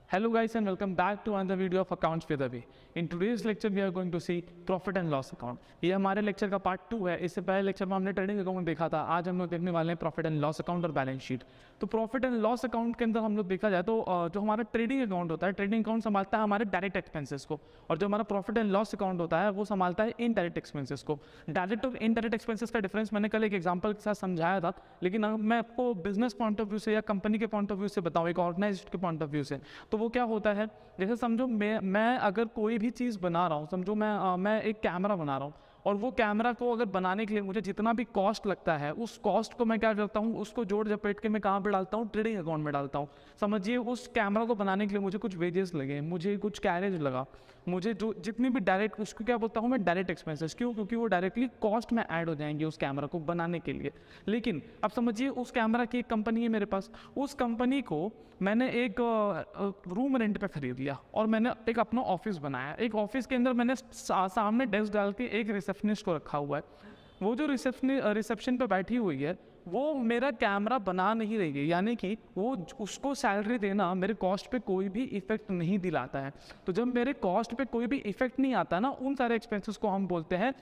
Hello guys and welcome back to another video of Accounts with Avi. In today's lecture we are going to see Profit and Loss account. ये हमारे lecture का part 2 है। इससे पहले lecture में हमने trading account देखा था। आज हम लोग देखने वाले हैं प्रॉफिट एंड लॉस अकाउंट और बैलेंस शीट। तो प्रॉफिट एंड लॉस अकाउंट के अंदर हम लोग देखा जाए तो जो हमारा ट्रेडिंग अकाउंट होता है, ट्रेडिंग अकाउंट संभालता है हमारे डायरेक्ट एक्सपेंसेस को, और जो हमारा प्रॉफिट एंड लॉस अकाउंट होता है वो संभालता है इनडायरेक्ट एक्सपेंसेस को। डायरेक्ट और इनडायरेक्ट एक्सपेंसेस का डिफरेंस मैंने कल एक एग्जाम्पल के साथ समझाया था, लेकिन अगर मैं आपको बिजनेस पॉइंट ऑफ व्यू से या कंपनी के पॉइंट ऑफ व्यू से बताऊँ, एक ऑर्गेनाइजेशन के पॉइंट ऑफ व्यू से, तो वो क्या होता है। जैसे समझो मैं अगर कोई भी चीज़ बना रहा हूँ, समझो मैं एक कैमरा बना रहा हूँ, और वो कैमरा को अगर बनाने के लिए मुझे जितना भी कॉस्ट लगता है उस कॉस्ट को मैं क्या करता हूँ, उसको जोड़ जपेट के मैं कहाँ पे डालता हूँ, ट्रेडिंग अकाउंट में डालता हूँ। समझिए उस कैमरा को बनाने के लिए मुझे कुछ वेजेस लगे, मुझे कुछ कैरेज लगा, मुझे जो जितनी भी डायरेक्ट, उसको क्या बोलता हूँ मैं, डायरेक्ट एक्सपेंसेस। क्यों? क्योंकि वो डायरेक्टली कॉस्ट में ऐड हो जाएंगे उस कैमरा को बनाने के लिए। लेकिन अब समझिए उस कैमरा की एक कंपनी है मेरे पास, उस कंपनी को मैंने एक रूम रेंट पे खरीद लिया और मैंने एक अपना ऑफिस बनाया। एक ऑफिस के अंदर मैंने सामने डेस्क डाल के एक रिसेप्शनिस्ट को रखा हुआ है। वो जो रिसेप्शन पे बैठी हुई है वो मेरा कैमरा बना नहीं रही है, यानी कि वो उसको सैलरी देना मेरे कॉस्ट पे कोई भी इफेक्ट नहीं दिलाता है। तो जब मेरे कॉस्ट पे कोई भी इफेक्ट नहीं आता ना, उन सारे एक्सपेंसेस को हम बोलते हैं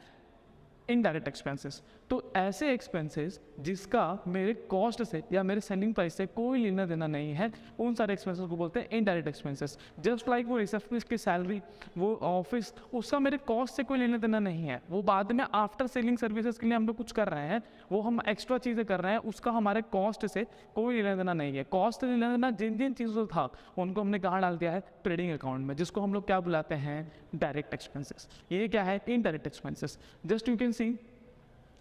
इनडायरेक्ट एक्सपेंसेस। तो ऐसे एक्सपेंसेस जिसका मेरे कॉस्ट से या मेरे सेलिंग प्राइस से कोई लेना देना नहीं है, उन सारे एक्सपेंसेस को बोलते हैं इनडायरेक्ट एक्सपेंसेस। जस्ट लाइक वो रिसेप्शनिस्ट की सैलरी, वो ऑफिस, उसका मेरे कॉस्ट से कोई लेना देना नहीं है। वो बाद में आफ्टर सेलिंग सर्विसेज के लिए हम लोग कुछ कर रहे हैं, वो हम एक्स्ट्रा चीज़ें कर रहे हैं, उसका हमारे कॉस्ट से कोई लेना देना नहीं है। कॉस्ट से लेना देना जिन जिन चीज़ों था उनको हमने कहाँ डाल दिया है, ट्रेडिंग अकाउंट में, जिसको हम लोग क्या बुलाते हैं, डायरेक्ट एक्सपेंसेस। ये क्या है, indirect expenses. Just you can see,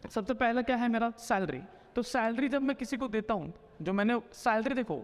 सबसे पहला क्या है मेरा, सैलरी। तो सैलरी जब मैं किसी को देता हूँ, जो मैंने सैलरी, देखो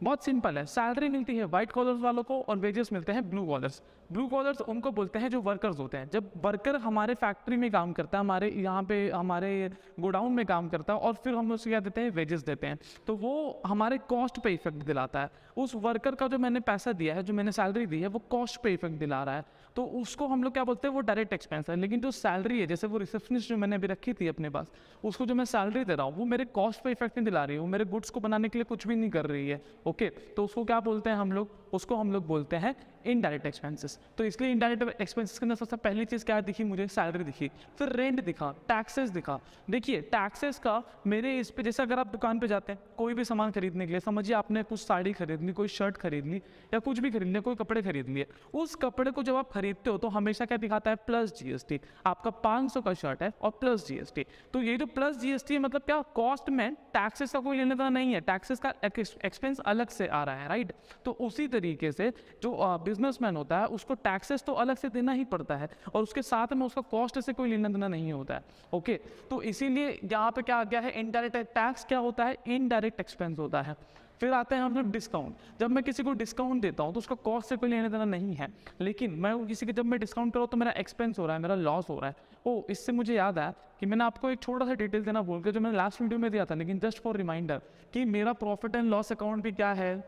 बहुत सिंपल है, सैलरी मिलती है वाइट कॉलर्स वालों को और वेजेस मिलते हैं ब्लू कॉलर्स। ब्लू कॉलर्स उनको बोलते हैं जो वर्कर्स होते हैं। जब वर्कर हमारे फैक्ट्री में काम करता है, हमारे यहाँ पे हमारे गोडाउन में काम करता है, और फिर हम उसको क्या देते हैं, वेजेस देते हैं, तो वो हमारे कॉस्ट पे इफेक्ट दिलाता है। उस वर्कर का जो मैंने पैसा दिया है, जो मैंने सैलरी दी है, वो कॉस्ट पे इफेक्ट दिला रहा है, तो उसको हम लोग क्या बोलते हैं, वो डायरेक्ट एक्सपेंस है। लेकिन जो सैलरी है, जैसे वो रिसेप्शनिस्ट जो मैंने अभी रखी थी अपने पास, उसको जो मैं सैलरी दे रहा हूँ वो मेरे कॉस्ट पे इफेक्ट नहीं दिला रही है, वो मेरे गुड्स को बनाने के लिए कुछ भी नहीं कर रही है। ओके, तो उसको क्या बोलते हैं हम लोग, उसको हम लोग बोलते हैं इनडायरेक्ट एक्सपेंसेस। तो इसलिए इनडायरेक्ट एक्सपेंसेस के अंदर सबसे पहली चीज़ क्या दिखी मुझे, सैलरी दिखी, फिर रेंट दिखा, टैक्सेस दिखा। देखिए टैक्सेस का मेरे इस पे, जैसे अगर आप दुकान पे जाते हैं कोई भी सामान खरीदने के लिए, समझिए आपने कुछ साड़ी खरीदनी, कोई शर्ट खरीदनी, या कुछ भी खरीदने, कोई कपड़े खरीद लिए, उस कपड़े को जब आप खरीदते हो तो हमेशा क्या दिखाता है, प्लस जीएसटी। आपका 500 का शर्ट है और प्लस जीएसटी। तो ये जो प्लस जीएसटी है, मतलब क्या, कॉस्ट में टैक्सेस का कोई लेने देना नहीं है, टैक्सेस का एक्सपेंस अलग से आ रहा है, राइट। तो उसी तरीके से जो बिजनेसमैन होता है उसको टैक्सेस तो अलग से देना ही पड़ता है, और उसके साथ में उसका कॉस्ट से कोई लेना देना नहीं होता है। ओके, तो इसीलिए यहाँ पे क्या आ गया है, इनडायरेक्ट टैक्स क्या होता है, इनडायरेक्ट एक्सपेंस होता है। फिर आते हैं हम लोग डिस्काउंट। जब मैं किसी को डिस्काउंट देता हूँ तो उसका कॉस्ट से कोई लेना देना नहीं है, लेकिन मैं किसी के, जब मैं डिस्काउंट कर रहा हूँ तो मेरा एक्सपेंस हो रहा है, मेरा लॉस हो रहा है। ओ, इससे मुझे याद आया कि मैंने आपको एक छोटा सा डिटेल देना भूल गया, जो मैंने लास्ट वीडियो में दिया था, लेकिन जस्ट फॉर रिमाइंडर, कि मेरा प्रॉफिट एंड लॉस अकाउंट भी क्या है,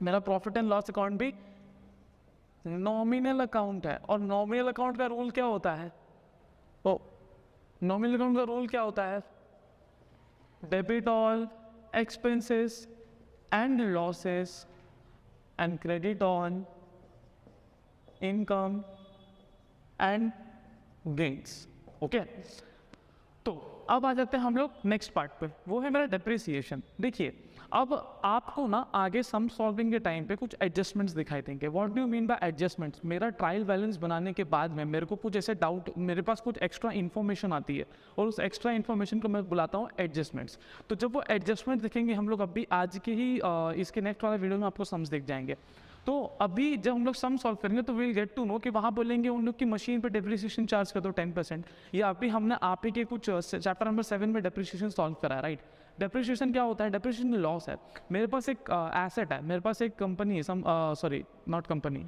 मेरा प्रॉफिट एंड लॉस अकाउंट भी नॉमिनल अकाउंट है। और नॉमिनल अकाउंट का रूल क्या होता है, ओ, नॉमिनल अकाउंट का रूल क्या होता है, debit all expenses and losses and credit on income and gains। Okay, तो अब आ जाते हैं हम लोग नेक्स्ट पार्ट पे, वो है मेरा डेप्रिसिएशन। देखिए अब आपको ना आगे सम सॉल्विंग के टाइम पे कुछ एडजस्टमेंट्स दिखाई देंगे। What do you mean by adjustments? मेरा ट्रायल बैलेंस बनाने के बाद में मेरे को कुछ ऐसे डाउट, मेरे पास कुछ एक्स्ट्रा इन्फॉर्मेशन आती है, और उस एक्स्ट्रा इन्फॉर्मेशन को मैं बुलाता हूँ एडजस्टमेंट्स। तो जब वो एडजस्टमेंट दिखेंगे हम लोग अभी आज के ही इसके नेक्स्ट वाले वीडियो में आपको समझ दिख जाएंगे। तो अभी जब हम लोग सम सॉल्व करेंगे तो विल गेट टू नो कि वहाँ बोलेंगे उन लोग की मशीन पे डेप्रिसिएशन चार्ज कर दो 10%, या अभी हमने आप ही के कुछ चैप्टर नंबर 7 में डेप्रिसिएशन सॉल्व करा है, राइट। डेप्रिसिएशन क्या होता है, डेप्रिसिएशन लॉस है। मेरे पास एक एसेट है, मेरे पास एक कंपनी है, सॉरी नॉट कंपनी,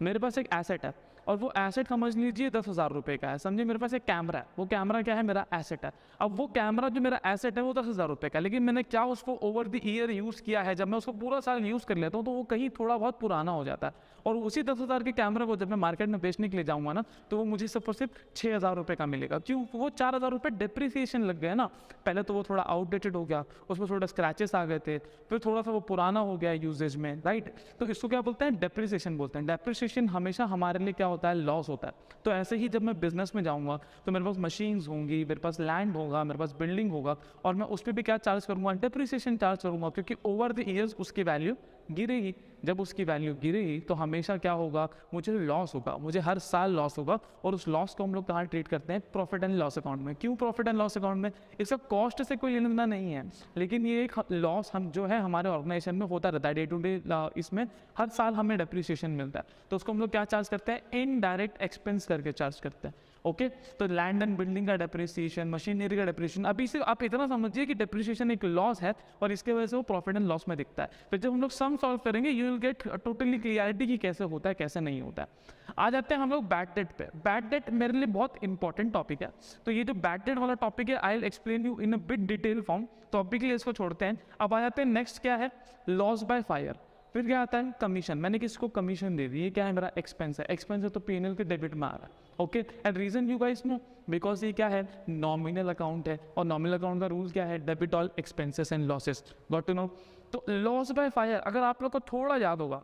मेरे पास एक एसेट है, और वो एसेट समझ लीजिए 10,000 रुपये का है। समझिए मेरे पास एक कैमरा है, वो कैमरा क्या है, मेरा एसेट है। अब वो कैमरा जो मेरा एसेट है वो 10,000 रुपये का, लेकिन मैंने क्या उसको ओवर द ईयर यूज़ किया है। जब मैं उसको पूरा साल यूज़ कर लेता हूँ तो वो कहीं थोड़ा बहुत पुराना हो जाता है, और उसी 10,000 के कैमरा को जब मैं मार्केट में बेचने के लिए जाऊँगा ना, तो वो मुझे सिर्फ और सिर्फ 6,000 रुपये का मिलेगा। क्यों? वो 4,000 रुपये डिप्रिसिएशन लग गए ना। पहले तो वो थोड़ा आउटडेटेड हो गया, उसमें थोड़ा स्क्रैचेस आ गए थे, फिर थोड़ा सा वो पुराना हो गया यूजेज में, राइट। तो इसको क्या बोलते हैं, डेप्रिसिएशन बोलते हैं। डेप्रिसिएशन हमेशा हमारे लिए क्या होता है, लॉस होता है। तो ऐसे ही जब मैं बिजनेस में जाऊँगा तो मेरे पास मशीन्स होंगी, मेरे पास लैंड होगा, मेरे पास बिल्डिंग होगा, और मैं उस पर भी क्या चार्ज करूँगा, डेप्रिसिएशन चार्ज करूँगा, क्योंकि ओवर द ईयर्स उसकी वैल्यू गिरेगी। जब उसकी वैल्यू गिरेगी तो हमेशा क्या होगा, मुझे लॉस होगा, मुझे हर साल लॉस होगा। और उस लॉस को हम लोग कहाँ ट्रीट करते हैं, प्रॉफिट एंड लॉस अकाउंट में। क्यों प्रॉफिट एंड लॉस अकाउंट में? इसका कॉस्ट से कोई लेना नहीं है, लेकिन ये एक लॉस हम जो है हमारे ऑर्गेनाइजेशन में होता रहता है डे टू डे। इसमें हर साल हमें डेप्रिसिएशन मिलता है, तो उसको हम लोग क्या चार्ज करते हैं, इनडायरेक्ट एक्सपेंस करके चार्ज करते हैं। ओके तो लैंड एंड बिल्डिंग का डेप्रिसिएशन, मशीनरी का डेप्रिसिएशन, अभी से आप इतना समझिए कि डेप्रिसिएशन एक लॉस है और इसके वजह से वो प्रॉफिट एंड लॉस में दिखता है। फिर जब हम लोग सम सॉल्व करेंगे you will get totally clarity कि कैसे होता है कैसे नहीं होता है। आ जाते हैं हम लोग बैड डेट पे। बैड डेट मेरे लिए बहुत इंपॉर्टेंट टॉपिक है, तो ये जो बैड डेट वाला टॉपिक है I will explain you in a bit detail form. तो अभी के लिए इसको छोड़ते हैं। अब आ जाते हैं नेक्स्ट क्या है, लॉस बाय फायर। फिर क्या आता है, कमीशन। मैंने किसको कमीशन दे दी, ये क्या है, मेरा एक्सपेंस है। एक्सपेंस है तो पीएनएल के डेबिट में आ रहा है। Okay and reason you guys know, because ये क्या है, नॉमिनल अकाउंट है, और नॉमिनल अकाउंट का रूल क्या है, debit all expenses and losses. Got to know. तो लॉस बाय फायर अगर आप लोग को थोड़ा याद होगा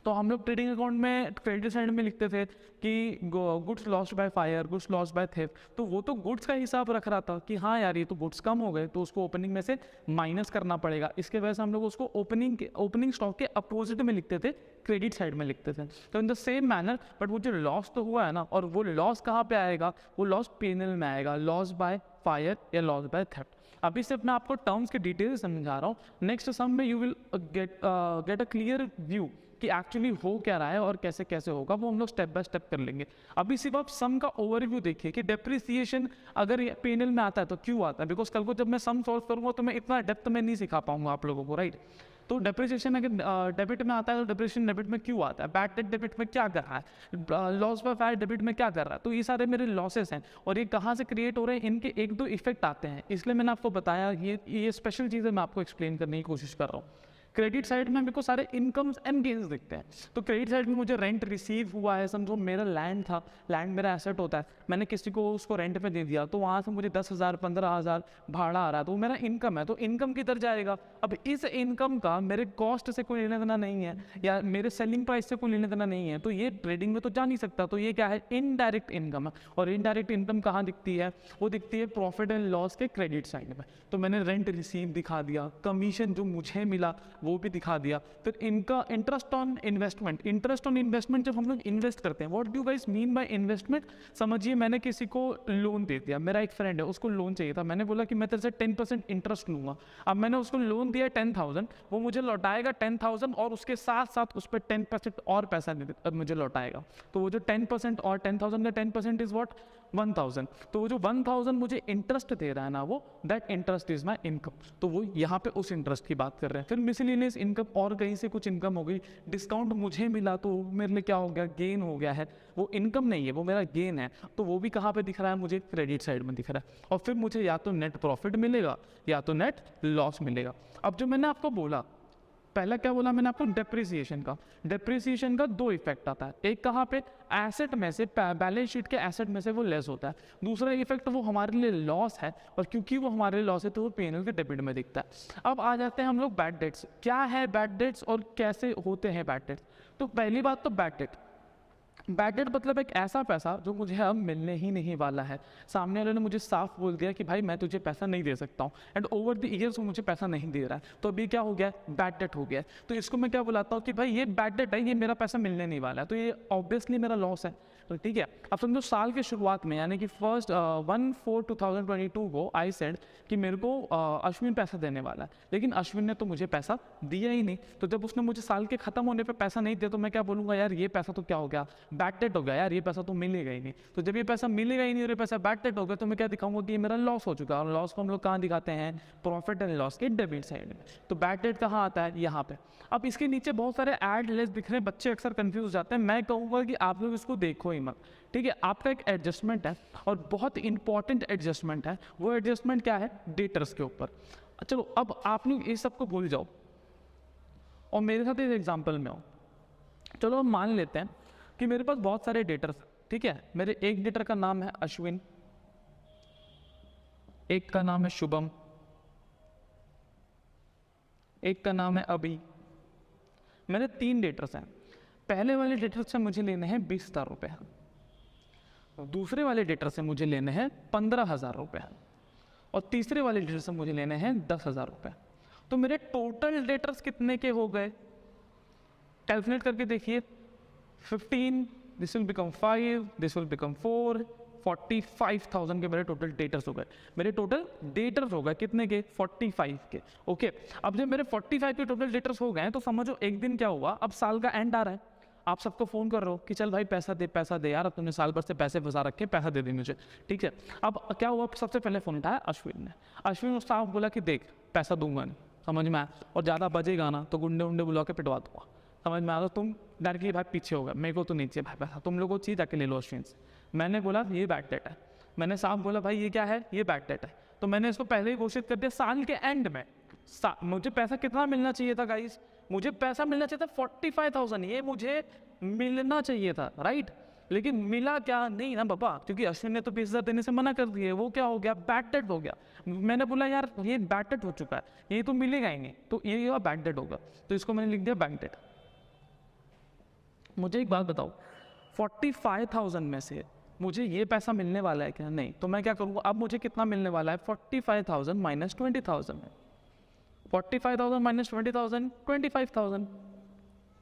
तो हम लोग ट्रेडिंग अकाउंट में क्रेडिट साइड में लिखते थे कि goods lost by fire, goods lost by theft. तो वो तो गुड्स का हिसाब रख रहा था कि हाँ यार ये तो गुड्स कम हो गए, तो उसको ओपनिंग में से माइनस करना पड़ेगा। इसके वजह से हम लोग उसको ओपनिंग स्टॉक के अपोजिट में लिखते थे, क्रेडिट साइड में लिखते थे। तो in the same manner, but वो जो लॉस तो हुआ है ना, और वो लॉस कहाँ पे आएगा, वो लॉस पीएनएल में आएगा, लॉस बाय फायर या लॉस बाय थेफ्ट। अभी सिर्फ मैं आपको टर्म्स के डिटेल समझा रहा हूँ। नेक्स्ट सम में you will get a clear view कि एक्चुअली हो क्या रहा है और कैसे कैसे होगा, वो हम लोग स्टेप बाय स्टेप कर लेंगे। अभी सिर्फ आप सम का ओवरव्यू देखिए कि डेप्रिसिएशन अगर पीएनएल में आता है तो क्यों आता है, बिकॉज कल को जब मैं सम सॉल्व करूंगा तो मैं इतना डेप्थ में नहीं सिखा पाऊंगा आप लोगों को, राइट। तो डेप्रिसिएशन अगर डेबिट में आता है तो डेप्रिसिएशन डेबिट में क्यों आता है, बैड डेट डेबिट में क्या कर रहा है, लॉस बाय फायर डेबिट में क्या कर रहा है। तो ये सारे मेरे लॉसेस हैं और ये कहाँ से क्रिएट हो रहे हैं, इनके एक दो इफेक्ट आते हैं, इसलिए मैंने आपको बताया। ये स्पेशल चीज़ें मैं आपको एक्सप्लेन करने की कोशिश कर रहा हूँ। क्रेडिट साइड में मेरे को सारे इनकम्स एंड गेन्स दिखते हैं। तो क्रेडिट साइड में मुझे रेंट रिसीव हुआ है, समझो मेरा लैंड था, लैंड मेरा एसेट होता है, मैंने किसी को उसको रेंट पे दे दिया, तो वहाँ से मुझे 10,000 15,000 भाड़ा आ रहा है, तो वो मेरा इनकम है, तो इनकम किधर जाएगा। अब इस इनकम का मेरे कॉस्ट से कोई लेना देना नहीं है, या मेरे सेलिंग प्राइस से कोई लेना देना नहीं है, तो ये ट्रेडिंग में तो जा नहीं सकता। तो ये क्या है, इनडायरेक्ट इनकम है। और इनडायरेक्ट इनकम कहाँ दिखती है, वो दिखती है प्रॉफिट एंड लॉस के क्रेडिट साइड में। तो मैंने रेंट रिसीव दिखा दिया, कमीशन जो मुझे मिला वो भी दिखा दिया। फिर इनका interest on investment. Interest on investment जब हम लोग इन्वेस्ट करते हैं, what do guys mean by investment. समझिए मैंने किसी को लोन दे दिया, मेरा एक फ्रेंड है उसको लोन चाहिए था, मैंने बोला कि मैं तेरे से 10% इंटरेस्ट लूंगा। अब मैंने उसको लोन दिया 10,000, वो मुझे लौटाएगा 10,000 और उसके साथ साथ उस पर 10% और पैसा मुझे लौटाएगा। तो वो जो 10% और 10,000 का 10% इज व्हाट, 1,000। तो वो जो 1,000 मुझे इंटरेस्ट दे रहा है ना, वो that interest is my income. तो वो यहाँ पे उस इंटरेस्ट की बात कर रहे हैं। फिर मिसलेनियस इनकम, और कहीं से कुछ इनकम हो गई, डिस्काउंट मुझे मिला तो मेरे लिए क्या हो गया, गेन हो गया है। वो इनकम नहीं है, वो मेरा गेन है। तो वो भी कहाँ पे दिख रहा है, मुझे क्रेडिट साइड में दिख रहा है। और फिर मुझे या तो नेट प्रॉफिट मिलेगा या तो नेट लॉस मिलेगा। अब जो मैंने आपको बोला, पहला क्या बोला मैंने आपको, डेप्रिसिएशन का दो इफेक्ट आता है। एक कहाँ पे, एसेट में से, बैलेंस शीट के एसेट में से वो लेस होता है। दूसरा इफेक्ट वो हमारे लिए लॉस है, और क्योंकि वो हमारे लिए लॉस है तो वो पीएनएल के डेबिट में दिखता है। अब आ जाते हैं हम लोग बैड डेट्स। क्या है बैड डेट्स और कैसे होते हैं बैड डेट्स। तो पहली बात तो बैड डेट। बैड डेट मतलब एक ऐसा पैसा जो मुझे अब मिलने ही नहीं वाला है। सामने वाले ने मुझे साफ बोल दिया कि भाई मैं तुझे पैसा नहीं दे सकता हूँ, एंड ओवर द ईयर्स वो मुझे पैसा नहीं दे रहा है। तो अभी क्या हो गया, बैड डेट हो गया। तो इसको मैं क्या बुलाता हूँ कि भाई ये बैड डेट है, ये मेरा पैसा मिलने नहीं वाला है, तो ये ऑब्वियसली मेरा लॉस है। तो ठीक है, अब समझो साल के शुरुआत में यानी कि 1/4/2022 को आई सेड कि मेरे को अश्विन पैसा देने वाला है, लेकिन अश्विन ने तो मुझे पैसा दिया ही नहीं। तो जब उसने मुझे साल के ख़त्म होने पे पैसा नहीं दिया तो मैं क्या बोलूँगा, यार ये पैसा तो क्या हो गया, बैड डेट हो गया, यार ये पैसा तो मिलेगा ही नहीं। तो जब ये पैसा मिलेगा ही नहीं और ये पैसा बैड डेट हो गया तो मैं क्या दिखाऊंगा कि ये मेरा लॉस हो चुका है। और लॉस को हम लोग कहाँ दिखाते हैं, प्रॉफिट एंड लॉस के डेबिट साइड में। तो बैड डेट कहाँ आता है, यहाँ पे। अब इसके नीचे बहुत सारे ऐड लेस दिख रहे हैं, बच्चे अक्सर कंफ्यूज जाते हैं। मैं कहूँगा कि आप लोग इसको देखो ही मत, ठीक है। आपका एक एडजस्टमेंट है और बहुत इंपॉर्टेंट एडजस्टमेंट है। वो एडजस्टमेंट क्या है, डेटर्स के ऊपर। चलो अब आप लोग इस सब को भूल जाओ और मेरे साथ इस एग्जाम्पल में हो। चलो हम मान लेते हैं कि मेरे पास बहुत सारे डेटर्स हैं, ठीक है। मेरे एक डेटर का नाम है अश्विन, एक का नाम है शुभम, एक का नाम है अभी। मेरे 3 डेटर्स हैं। पहले वाले डेटर से मुझे लेने हैं 20,000 रुपये, दूसरे वाले डेटर से मुझे लेने हैं 15,000 रुपये और तीसरे वाले डेटर से मुझे लेने हैं 10,000 रुपये। तो मेरे टोटल डेटर्स कितने के हो गए, कैलकुलेट करके देखिए। 15, this will become 5, this will become 4, 45,000 के मेरे टोटल डेटर्स हो गए। मेरे टोटल डेटर्स हो गए कितने के, 45 के। ओके, अब जब मेरे 45 के टोटल डेटर्स हो गए तो समझो एक दिन क्या हुआ, अब साल का एंड आ रहा है, आप सबको फ़ोन कर रहे हो कि चल भाई पैसा दे यार, अब तुमने साल भर से पैसे फंसा रखे, पैसा दे मुझे, ठीक है। अब क्या हुआ, सबसे पहले फ़ोन उठाया अश्विन ने। अश्विन उस साहब बोला कि देख पैसा दूंगा नहीं, समझ में आया, और ज़्यादा बजेगा ना तो गुंडे उंडे बुला के पिटवा दूंगा, समझ में आया। तो तुम डायरेक्टली भाई पीछे हो गए, मेरे को तो नहीं चाहिए भाई पैसा, तुम लोगों को चाहिए जाके ले लो अश्विन से। मैंने बोला ये बैड डेट है। मैंने साहब बोला भाई ये क्या है, ये बैड डेट है। तो मैंने इसको पहले ही घोषित कर दिया साल के एंड में। मुझे पैसा कितना मिलना चाहिए था गाइस, मुझे पैसा मिलना चाहिए था 45,000, ये मुझे मिलना चाहिए था, राइट। लेकिन मिला क्या, नहीं ना बाबा, क्योंकि अश्विन ने तो 20,000 देने से मना कर दिए। वो क्या हो गया, बैड डेट हो गया। मैंने बोला यार ये बैड डेट हो चुका है, ये तो मिलेगा ही नहीं, तो ये बैड डेट होगा। तो इसको मैंने लिख दिया बैड डेट। मुझे एक बात बताओ, 45,000 में से मुझे ये पैसा मिलने वाला है क्या, नहीं। तो मैं क्या करूँगा, अब मुझे कितना मिलने वाला है, 45,000 माइनस 20,000 है। 45,000 माइनस 20,000, 25,000,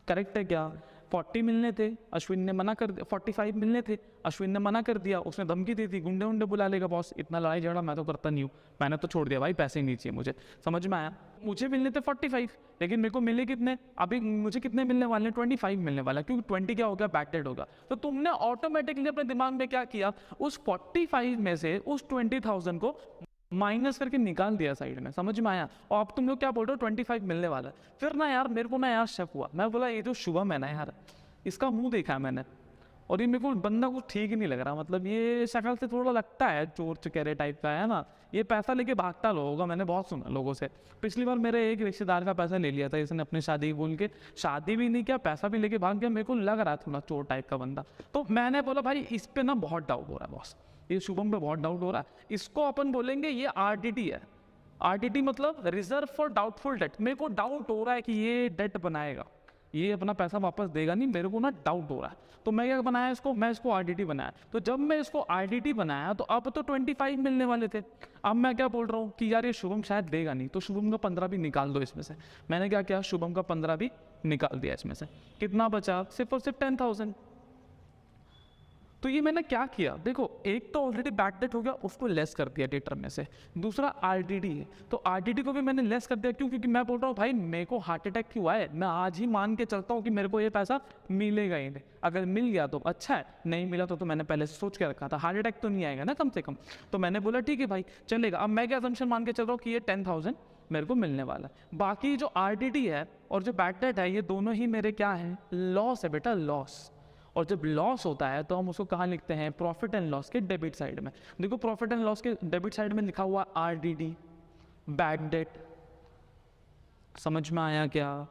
करेक्ट है क्या। 40 मिलने थे, अश्विन ने मना कर दिया। 45 मिलने थे, अश्विन ने मना कर दिया, उसने धमकी दी थी गुंडे उंडे बुला लेगा बॉस। इतना लड़ाई झगड़ा मैं तो करता नहीं हूँ, मैंने तो छोड़ दिया भाई, पैसे ही नहीं चाहिए मुझे, समझ में आया। मुझे मिलने थे 45, लेकिन मेरे को मिले कितने, अभी मुझे कितने मिलने वाले हैं, 25 मिलने वाला है, क्योंकि 20 क्या हो गया, बैक डेट होगा। तो तुमने ऑटोमेटिकली अपने दिमाग में क्या किया, उस 45 में से उस 20,000 को माइनस करके निकाल दिया साइड में, समझ में आया। और अब तुम लोग क्या बोल रहे हो, 25 मिलने वाला है। फिर ना यार मेरे को ना यार शक हुआ, मैं बोला ये जो शुभम है ना यार, इसका मुंह देखा है मैंने और ये मेरे को बंदा कुछ ठीक ही नहीं लग रहा। मतलब ये शक्ल से थोड़ा लगता है चोर चुकेरे टाइप का है ना, ये पैसा लेके भागता होगा, मैंने बहुत सुना लोगों से। पिछली बार मेरे एक रिश्तेदार का पैसा ले लिया था इसने अपनी शादी बोल के, शादी भी नहीं किया, पैसा भी लेके भाग गया। मेरे को लग रहा है थोड़ा चोर टाइप का बंदा। तो मैंने बोला भाई इस पे ना बहुत डाउट हो रहा है बॉस, ये शुभम पे बहुत डाउट हो रहा है। इसको अपन बोलेंगे ये आरडीटी है। आरडीटी मतलब रिजर्व फॉर डाउटफुल डेट। मेरे को डाउट हो रहा है कि ये डेट बनाएगा, ये अपना पैसा वापस देगा नहीं, मेरे को ना डाउट हो रहा है। तो मैं क्या बनाया इसको, मैं इसको आरडीटी बनाया। तो जब मैं इसको आरडीटी बनाया तो अब तो 25 मिलने वाले थे। अब मैं क्या बोल रहा हूँ कि यार ये शुभम शायद देगा नहीं, तो शुभम का 15 भी निकाल दो इसमें से। मैंने क्या किया, शुभम का 15 भी निकाल दिया इसमें से। कितना बचा, सिर्फ और सिर्फ 10,000। तो ये मैंने क्या किया, देखो एक तो ऑलरेडी बैड डेट हो गया, उसको लेस कर दिया डेटर में से। दूसरा आरडीडी है, तो आरडीडी को भी मैंने लेस कर दिया। क्यों, क्योंकि मैं बोल रहा हूँ भाई मेरे को हार्ट अटैक क्यों आए, मैं आज ही मान के चलता हूँ कि मेरे को ये पैसा मिलेगा ही नहीं। अगर मिल गया तो अच्छा है, नहीं मिला तो मैंने पहले से सोच के रखा था, हार्ट अटैक तो नहीं आएगा ना कम से कम। तो मैंने बोला ठीक है भाई चलेगा। अब मैं क्या असम्पशन मान के चल रहा हूँ कि ये 10,000 मेरे को मिलने वाला है। बाकी जो आरडीडी है और जो बैड डेट है, ये दोनों ही मेरे क्या हैं, लॉस है बेटा, लॉस। और जब लॉस होता है तो हम उसको कहाँ लिखते हैं, प्रॉफिट एंड लॉस के डेबिट साइड में। देखो प्रॉफिट एंड लॉस के डेबिट साइड में लिखा हुआ आरडीडी, बैड डेट। समझ में आया क्या।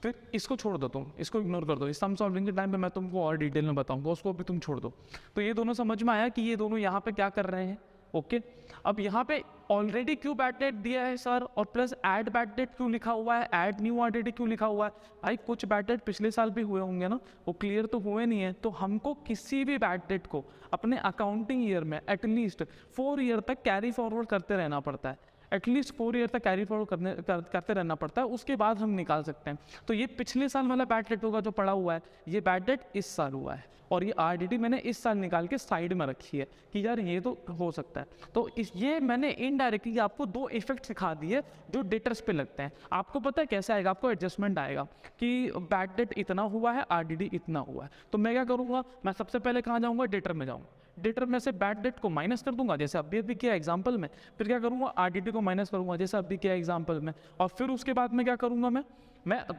फिर इसको छोड़ दो, तुम इसको इग्नोर कर दो, इस सम सॉल्विंग के टाइम पे मैं तुमको और डिटेल में बताऊंगा, उसको भी तुम छोड़ दो। तो ये दोनों समझ में आया कि ये दोनों यहाँ पे क्या कर रहे हैं। ओके, अब यहाँ पे ऑलरेडी क्यों बैड डेट दिया है सर, और प्लस ऐड बैड डेट क्यों लिखा हुआ है, ऐड न्यू आरडीडी क्यों लिखा हुआ है। भाई कुछ बैड डेट पिछले साल भी हुए होंगे ना, वो क्लियर तो हुए नहीं है। तो हमको किसी भी बैड डेट को अपने अकाउंटिंग ईयर में एटलीस्ट 4 ईयर तक कैरी फॉरवर्ड करते रहना पड़ता है। एटलीस्ट 4 ईयर तक कैरी फॉरवर्ड करते रहना पड़ता है, उसके बाद हम निकाल सकते हैं। तो ये पिछले साल वाला बैड डेट होगा जो पड़ा हुआ है, ये बैड डेट इस साल हुआ है, और ये RDD मैंने इस साल निकाल के साइड में रखी है कि यार ये तो हो सकता है। तो ये मैंने इनडायरेक्टली आपको 2 इफेक्ट सिखा दिए जो डेटर्स पे लगते हैं। आपको पता है कैसे आएगा, आपको एडजस्टमेंट आएगा कि बैड डेट इतना हुआ है, RDD इतना हुआ है। तो मैं क्या करूँगा, मैं सबसे पहले कहाँ जाऊँगा, डेटर में जाऊँगा, डेटर में से बैड डेट को माइनस कर दूंगा जैसे अभी किया एग्जाम्पल में, फिर क्या करूँगा RDD को माइनस करूँगा जैसे अभी किया एग्जाम्पल में, और फिर उसके बाद में क्या करूँगा, मैं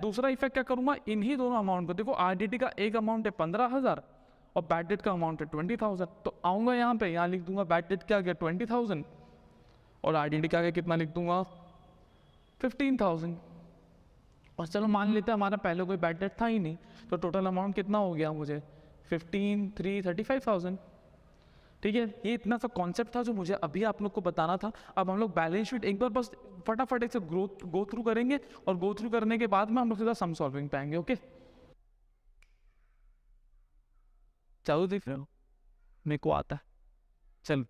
दूसरा इफेक्ट क्या करूँगा, इन्हीं दोनों अमाउंट को, देखो RDD का एक अमाउंट है 15,000 और बैड डेट का अमाउंट है 20,000, तो आऊँगा यहाँ पे, यहाँ लिख दूंगा बैड डेट क्या गया 20,000 और RDD क्या गया कितना लिख दूंगा 15,000। और चलो मान लेते हैं हमारा पहले कोई बैड डेट था ही नहीं, तो टोटल अमाउंट कितना हो गया मुझे 35,000। ठीक है, ये इतना सा कॉन्सेप्ट था जो मुझे अभी आप लोग को बताना था। अब हम लोग बैलेंस शीट एक बार बस फटाफट एक से गो थ्रू करेंगे, और गो थ्रू करने के बाद में हम लोग सीधा सम सॉल्विंग पे आएंगे। ओके, चलो देख रहे हो मेरे को आता है। चलो,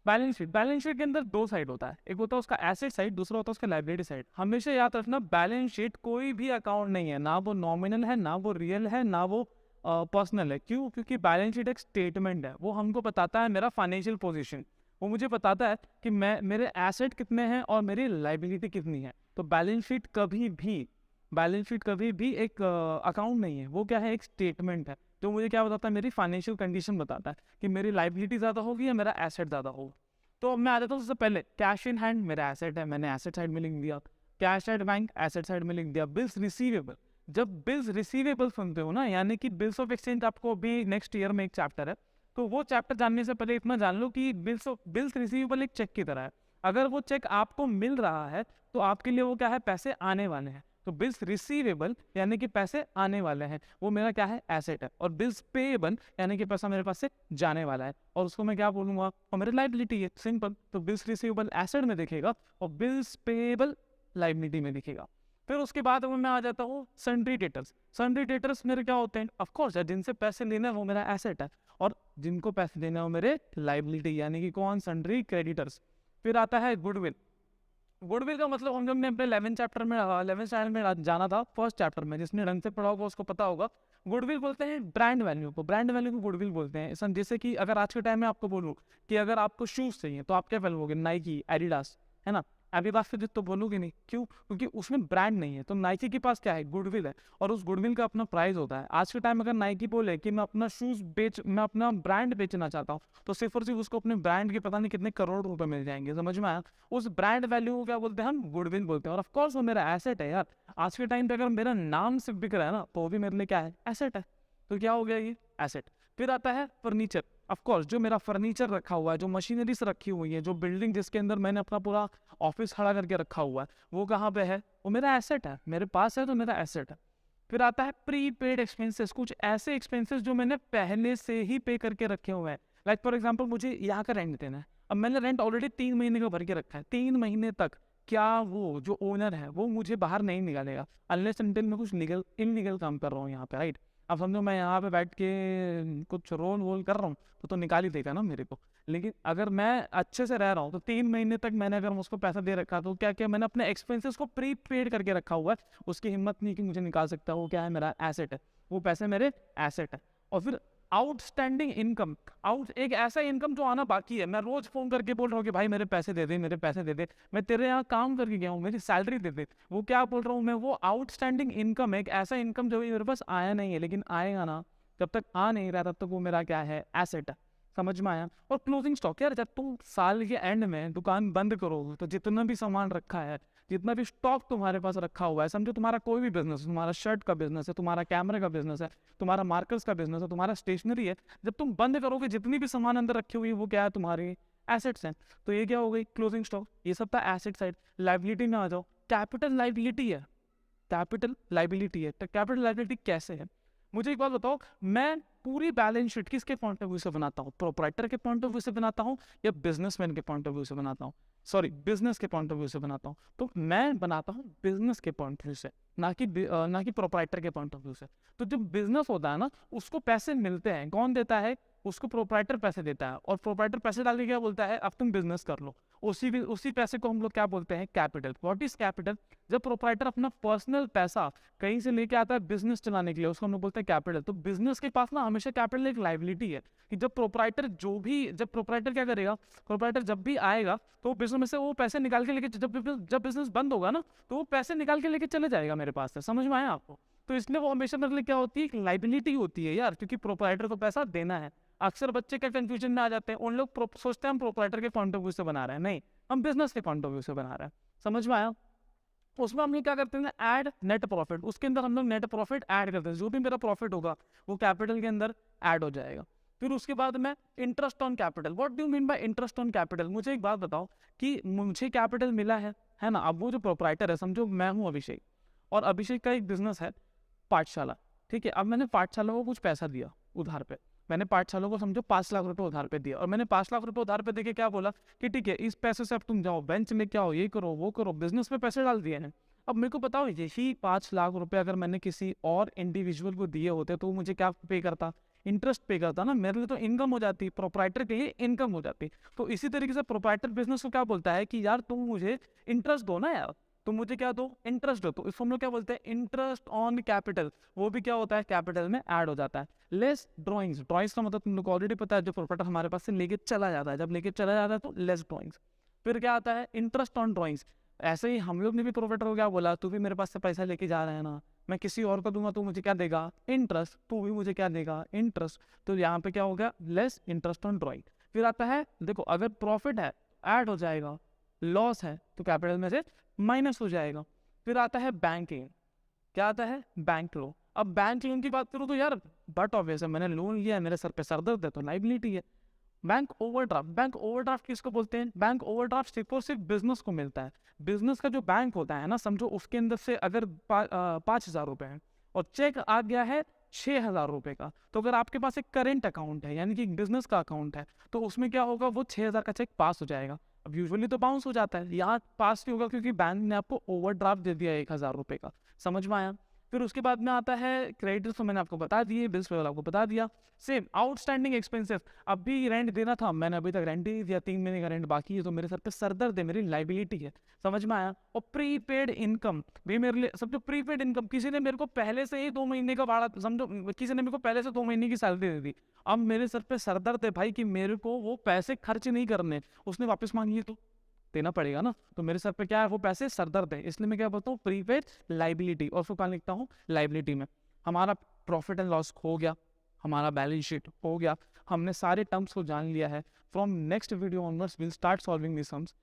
बैलेंस शीट के अंदर 2 साइड होता है, एक होता है उसका एसेट साइड, दूसरा होता है उसका लायबिलिटी साइड। हमेशा याद रखना, बैलेंस शीट कोई भी अकाउंट नहीं है, ना वो नॉमिनल है, ना वो रियल है, ना वो पर्सनल है। क्यों? क्योंकि बैलेंस शीट एक स्टेटमेंट है, वो हमको बताता है मेरा फाइनेंशियल पोजीशन, वो मुझे बताता है कि मेरे एसेट कितने हैं और मेरी लायबिलिटी कितनी है। तो बैलेंस शीट कभी भी एक अकाउंट नहीं है, वो क्या है, एक स्टेटमेंट है जो मुझे क्या बताता है, मेरी फाइनेंशियल कंडीशन बताता है कि मेरी लायबिलिटी ज़्यादा होगी या मेरा एसेट ज़्यादा होगा। तो अब मैं आ जाता हूँ सबसे पहले, कैश इन हैंड मेरा एसेट है, मैंने एसेट साइड में लिख दिया, cash at bank asset side में लिख दिया। बिल्स रिसीवेबल, जब बिल्स रिसीवेबल सुनते हो ना, यानी कि बिल्स ऑफ एक्सचेंज आपको अभी नेक्स्ट ईयर में एक चैप्टर है, तो वो चैप्टर जानने से पहले इतना जान लो कि बिल्स रिसीवेबल एक चेक की तरह है। अगर वो चेक आपको मिल रहा है तो आपके लिए वो क्या है, पैसे आने वाले हैं। तो बिल्स रिसीवेबल यानी कि पैसे आने वाले हैं, वो मेरा क्या है, एसेट है। और बिल्स पेएबल यानी कि पैसा मेरे पास से जाने वाला है, और उसको मैं क्या बोलूँगा, और मेरी लायबिलिटी है, सिंपल। तो बिल्स रिसीवेबल एसेट में दिखेगा और बिल्स पेएबल लायबिलिटी में दिखेगा। फिर उसके बाद मैं आ जाता हूँ सन्ड्री डेटर्स। सन्ड्री डेटर्स मेरे क्या होते हैं, ऑफकोर्स जिनसे पैसे लेना है वो मेरा एसेट है, और जिनको पैसे देना है वो मेरे लायबिलिटी, यानी कि कौन, सन्ड्री क्रेडिटर्स। फिर आता है गुडविल। गुडविल का मतलब हम जब ने अपने 11 चैप्टर में 11 स्टैंडर्ड में जाना था, फर्स्ट चैप्टर में, जिसने ढंग से पढ़ा होगा उसको पता होगा। गुडविल बोलते हैं ब्रांड वैल्यू को, ब्रांड वैल्यू को गुडविल बोलते हैं। जैसे कि अगर आज के टाइम में आपको बोलूँ कि अगर आपको शूज़ चाहिए तो आप क्या बोलोगे, नाइकी, एडिडास, है ना। एडिडास से तो बोलोगे नहीं, क्यों? क्योंकि उसमें ब्रांड नहीं है। तो नाइकी के पास क्या है, गुडविल है, और उस गुडविल का अपना प्राइस होता है। आज के टाइम अगर नाइकी बोले कि मैं अपना ब्रांड बेचना चाहता हूँ, तो सिर्फ और सिर्फ उसको अपने ब्रांड के पता नहीं कितने करोड़ रुपए मिल जाएंगे, समझ में आया। उस ब्रांड वैल्यू को क्या बोलते हैं, हम गुडविल बोलते हैं। और ऑफकोर्स वो मेरा एसेट है यार। आज के टाइम पे अगर मेरा नाम सिर्फ बिक रहा है ना, तो वो भी मेरे लिए क्या है, एसेट है। तो क्या हो गया ये, एसेट। फिर आता है फर्नीचर। ऑफकोर्स जो मेरा फर्नीचर रखा हुआ है, जो मशीनरीज रखी हुई है, जो बिल्डिंग जिसके अंदर मैंने अपना पूरा ऑफिस खड़ा करके रखा हुआ है, वो कहाँ पे है, वो मेरा एसेट है, मेरे पास है तो मेरा एसेट है। फिर आता है प्री पेड एक्सपेंसेस, कुछ ऐसे एक्सपेंसेस जो मैंने पहले से ही पे करके रखे हुए हैं। लाइक फॉर एग्जाम्पल मुझे यहाँ का रेंट देना है, अब मैंने रेंट ऑलरेडी 3 महीने का भर के रखा है। 3 महीने तक क्या वो जो ओनर है वो मुझे बाहर नहीं निकालेगा, अनलेस अनटिल मैं कुछ इलीगल काम कर रहा हूँ यहाँ पे, राइट। अब समझो मैं यहाँ पे बैठ के कुछ रोल वोल कर रहा हूँ तो निकाल ही देगा ना मेरे को। लेकिन अगर मैं अच्छे से रह रहा हूँ तो 3 महीने तक मैंने अगर उसको पैसा दे रखा, तो क्या क्या मैंने अपने एक्सपेंसेस को प्री पेड करके रखा हुआ है, उसकी हिम्मत नहीं कि मुझे निकाल सकता। वो क्या है, मेरा एसेट है, वो पैसे मेरे एसेट है। और फिर आउटस्टैंडिंग इनकम, एक ऐसा इनकम जो आना बाकी है। मैं रोज फोन करके बोल रहा हूँ कि भाई मेरे पैसे दे दे, मेरे पैसे दे दे, मैं तेरे यहाँ काम करके गया हूँ, मेरी सैलरी दे दे। वो क्या बोल रहा हूँ मैं, वो आउटस्टैंडिंग इनकम है, एक ऐसा इनकम जो मेरे पास आया नहीं है, लेकिन आएगा ना, जब तक आ नहीं रहा तब तक वो मेरा क्या है, एसेट है। समझ में आया। और क्लोजिंग स्टॉक, यार जब तुम साल के एंड में दुकान बंद करोगे तो जितना भी सामान रखा है, जितना भी स्टॉक तुम्हारे पास रखा हुआ है, समझो तुम्हारा कोई भी बिजनेस है, तुम्हारा शर्ट का बिजनेस है, तुम्हारा कैमरे का बिजनेस है, तुम्हारा मार्कर्स का बिजनेस है, तुम्हारा स्टेशनरी है, जब तुम बंद करोगे जितनी भी सामान अंदर रखी हुई है वो क्या है, तुम्हारी एसेट्स हैं। तो ये क्या हो गई, क्लोजिंग स्टॉक। ये सब था एसेट साइड। लाइबिलिटी में आ जाओ, कैपिटल लाइबिलिटी है, कैपिटल लाइबिलिटी है। तो कैपिटल लाइबिलिटी कैसे है, मुझे एक बात बताओ, मैं पूरी बैलेंस शीट किसके पॉइंट ऑफ व्यू से बनाता हूँ, प्रोप्राइटर के पॉइंट ऑफ व्यू से बनाता हूँ या बिजनेसमैन के पॉइंट ऑफ व्यू से बनाता हूँ, सॉरी बिजनेस के पॉइंट ऑफ व्यू से बनाता हूँ। तो मैं बनाता हूँ बिजनेस के पॉइंट ऑफ व्यू से, ना कि प्रोप्राइटर के पॉइंट ऑफ व्यू से। तो जब बिजनेस होता है ना, उसको पैसे मिलते हैं, कौन देता है, उसको प्रोप्राइटर पैसे देता है, और प्रोप्राइटर पैसे डाल के क्या बोलता है, अब तुम बिजनेस कर लो। उसी पैसे को हम लोग क्या बोलते हैं, कैपिटल। What is capital? जब प्रोप्राइटर अपना पर्सनल पैसा कहीं से लेके आता है बिजनेस चलाने के लिए, उसको हम लोग बोलते हैं कैपिटल। तो बिजनेस के पास ना हमेशा कैपिटल एक लाइबिलिटी है कि जब प्रोप्राइटर क्या करेगा, प्रोप्राइटर जब भी आएगा तो बिजनेस में से वो पैसे निकाल के लेके, जब बिजनेस बंद होगा ना तो वो पैसे निकाल के लेके चले जाएगा मेरे पास से। समझ में आया आपको? तो इसलिए वो हमेशा मेरे लिए क्या होती है, एक लाइबिलिटी होती है यार, क्योंकि प्रोप्राइटर को पैसा देना है। अक्सर बच्चे क्या कंफ्यूजन में आ जाते हैं, उन लोग सोचते हैं हम प्रोप्राइटर के पॉइंट ऑफ व्यू से बना रहे हैं, नहीं, हम बिजनेस के पॉइंट ऑफ व्यू से बना रहे हैं। समझ में आया? उसमें हम लोग क्या करते हैं, ऐड नेट प्रॉफिट। उसके अंदर हम लोग नेट प्रॉफिट ऐड करते हैं, जो भी मेरा प्रॉफिट होगा वो कैपिटल के अंदर ऐड हो जाएगा। फिर उसके बाद में interest on capital. What do mean by interest on capital? मुझे एक बात बताओ कि मुझे कैपिटल मिला है ना। अब वो जो प्रोप्राइटर है, समझो मैं हूँ अभिषेक, और अभिषेक का एक बिजनेस है पाठशाला, ठीक है। अब मैंने पाठशाला को कुछ पैसा दिया उधार पे, मैंने पाठशाला को समझो 5 लाख रुपए उधार पे दिया, और मैंने 5 लाख रुपए उधार पे देके क्या बोला कि ठीक है, इस पैसे से अब तुम जाओ बेंच लेके आओ, ये करो वो करो, बिजनेस में पैसे डाल दिए हैं। अब मेरे को बताओ, यही 5 लाख रुपए अगर मैंने किसी और इंडिविजुअल को दिए होते तो मुझे क्या पे करता, इंटरेस्ट पे करता ना। मेरे लिए तो इनकम हो जाती, प्रोप्राइटर के लिए इनकम हो जाती। तो इसी तरीके से प्रोप्राइटर बिजनेस को क्या बोलता है कि यार तुम मुझे इंटरेस्ट दो ना यार, तुम मुझे क्या दो, इंटरेस्ट दो। तो इसको हम लोग क्या बोलते हैं, इंटरेस्ट ऑन कैपिटल। वो भी क्या होता है, कैपिटल में ऐड हो जाता है। Less drawings. ड्रॉइंग्स का मतलब तुम लोग को ऑलरेडी पता है, जो प्रोप्राइटर हमारे पास से लेके चला जाता है, जब लेके चला जाता है तो लेस ड्रॉइंग्स। फिर क्या आता है, इंटरेस्ट ऑन ड्रॉइंग्स। ऐसे ही हम लोग ने भी प्रोप्राइटर को क्या बोला, तू भी मेरे पास से पैसा लेके जा रहा है ना, मैं किसी और को दूंगा तो मुझे क्या देगा, इंटरेस्ट, तू भी मुझे क्या देगा, इंटरेस्ट। तो यहाँ पे क्या हो गया, लेस इंटरेस्ट ऑन ड्रॉइंग। फिर आता है, देखो अगर प्रॉफिट है ऐड हो जाएगा, लॉस है तो कैपिटल में से माइनस हो जाएगा। फिर आता है बैंक लोन। क्या आता है, बैंक लोन। अब बैंक लोन की बात करूँ तो यार बट ऑब्वियस है, मैंने लोन लिया है, मेरे सर पे सरदर्द है, तो लाइबिलिटी है। Bank overdraft. बैंक ओवरड्राफ्ट किसको बोलते हैं, बैंक ओवरड्राफ्ट सिर्फ और सिर्फ बिजनेस को मिलता है। बिजनेस का जो बैंक होता है ना, समझो उसके अंदर से अगर 5,000 रुपए है और चेक आ गया है 6,000 रुपए का, तो अगर आपके पास एक करेंट अकाउंट है, यानी कि बिजनेस का अकाउंट है, तो उसमें क्या होगा, वो 6,000 का चेक पास हो जाएगा। अब यूजुअली तो बाउंस हो जाता है, यहाँ पास नहीं होगा क्योंकि बैंक ने आपको ओवरड्राफ्ट दे दिया 1,000 रुपए का। समझ में आया? फिर उसके बाद में आता है क्रेडिटर्स, तो मैंने आपको बता दिए, बिल्स पेबल आपको बता दिया। Same outstanding expenses. अभी रेंट देना था, मैंने अभी तक रेंट ही नहीं दिया, 3 महीने का रेंट बाकी है, तो मेरे सर पे सरदर्द है, मेरी लाइबिलिटी है। समझ में आया? और प्रीपेड इनकम भी मेरे लिए, समझो प्रीपेड इनकम, किसी ने मेरे को पहले से ही 2 महीने का भाड़ा, समझो किसी ने मेरे को पहले से 2 महीने की सैलरी दे दी, अब मेरे सर पे सरदर्द है भाई कि मेरे को वो पैसे खर्च नहीं करने, उसने वापस मांग लिए तो देना पड़ेगा ना। तो मेरे सर पे क्या है, वो पैसे सरदर्द है, इसलिए मैं क्या बोलता हूँ, प्रीपेड लाइबिलिटी। और फिर क्या लिखता हूँ, लाइबिलिटी में हमारा प्रॉफिट एंड लॉस हो गया, हमारा बैलेंस शीट हो गया, हमने सारे टर्म्स को जान लिया है। From next video onwards will start solving the sums.